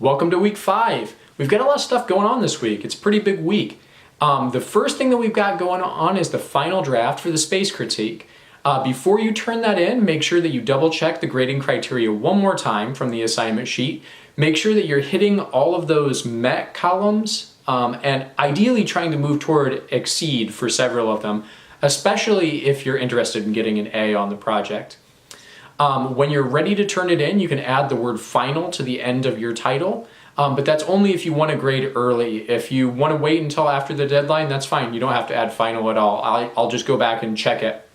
Welcome to week 5. We've got a lot of stuff going on this week. It's a pretty big week. The first thing that we've got going on is the final draft for the space critique. Before you turn that in, make sure that you double check the grading criteria one more time from the assignment sheet. Make sure that you're hitting all of those met columns and ideally trying to move toward exceed for several of them, especially if you're interested in getting an A on the project. When you're ready to turn it in, you can add the word final to the end of your title, but that's only if you want to grade early. If you want to wait until after the deadline, that's fine. You don't have to add final at all. I'll just go back and check it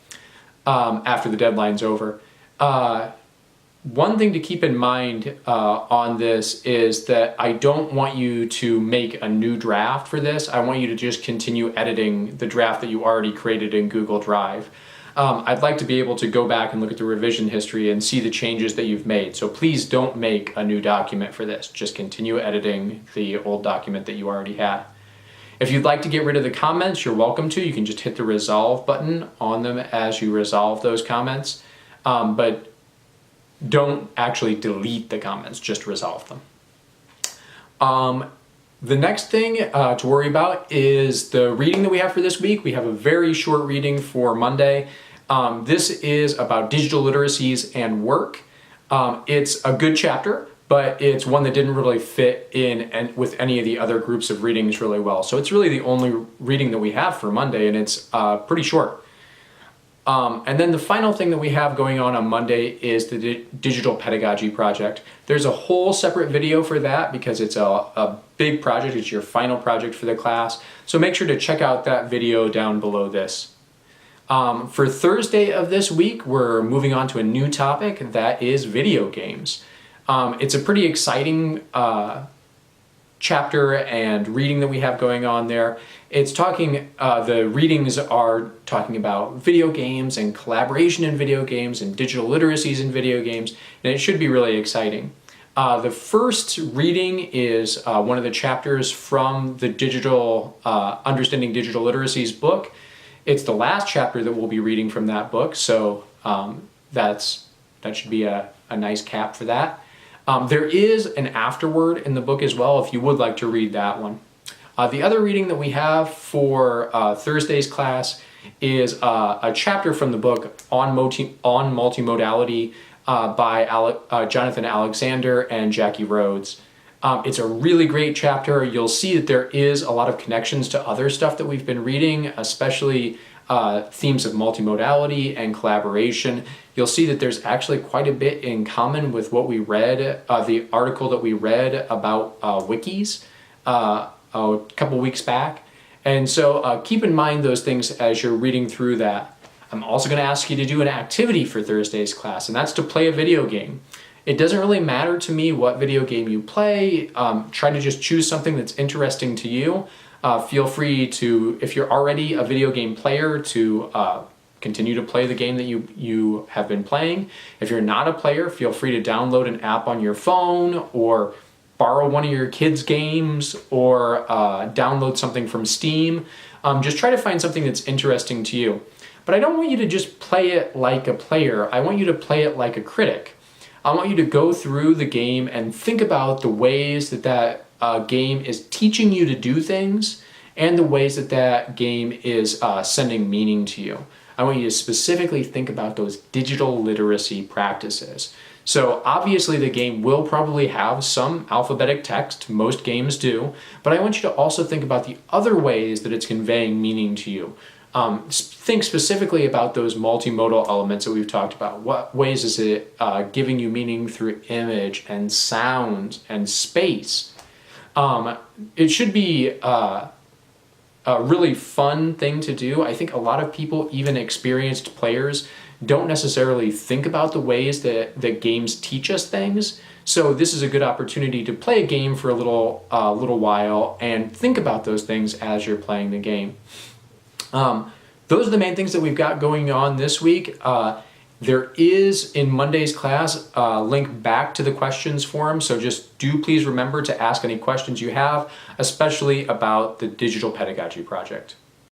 after the deadline's over. One thing to keep in mind on this is that I don't want you to make a new draft for this. I want you to just continue editing the draft that you already created in Google Drive. I'd like to be able to go back and look at the revision history and see the changes that you've made. So please don't make a new document for this. Just continue editing the old document that you already had. If you'd like to get rid of the comments, you're welcome to. You can just hit the resolve button on them as you resolve those comments. But don't actually delete the comments, just resolve them. The next thing to worry about is the reading that we have for this week. We have a very short reading for Monday. This is about digital literacies and work. It's a good chapter, but it's one that didn't really fit in with any of the other groups of readings really well. So it's really the only reading that we have for Monday, and it's pretty short. And then the final thing that we have going on Monday is the digital pedagogy project. There's a whole separate video for that because it's a big project. It's your final project for the class. So make sure to check out that video down below this. For Thursday of this week, we're moving on to a new topic that is video games. It's a pretty exciting chapter and reading that we have going on there. It's talking, the readings are talking about video games and collaboration in video games and digital literacies in video games, and it should be really exciting. The first reading is one of the chapters from the digital, Understanding Digital Literacies book. It's the last chapter that we'll be reading from that book, so that should be a nice cap for that. There is an afterword in the book as well if you would like to read that one. The other reading that we have for Thursday's class is a chapter from the book on multimodality by Jonathan Alexander and Jackie Rhodes. It's a really great chapter. You'll see that there is a lot of connections to other stuff that we've been reading, especially themes of multimodality and collaboration. You'll see that there's actually quite a bit in common with what we read, the article that we read about wikis a couple weeks back. And so keep in mind those things as you're reading through that. I'm also going to ask you to do an activity for Thursday's class, and that's to play a video game. It doesn't really matter to me what video game you play. Try to just choose something that's interesting to you. Feel free to, if you're already a video game player, to continue to play the game that you have been playing. If you're not a player, feel free to download an app on your phone or borrow one of your kids' games or download something from Steam. Just try to find something that's interesting to you. But I don't want you to just play it like a player. I want you to play it like a critic. I want you to go through the game and think about the ways that that game is teaching you to do things and the ways that that game is sending meaning to you. I want you to specifically think about those digital literacy practices. So obviously the game will probably have some alphabetic text, most games do, but I want you to also think about the other ways that it's conveying meaning to you. Think specifically about those multimodal elements that we've talked about. What ways is it giving you meaning through image and sound and space? It should be a really fun thing to do. I think a lot of people, even experienced players, don't necessarily think about the ways that games teach us things. So this is a good opportunity to play a game for a little while and think about those things as you're playing the game. Those are the main things that we've got going on this week. There is, in Monday's class, a link back to the questions forum, so just do please remember to ask any questions you have, especially about the digital pedagogy project.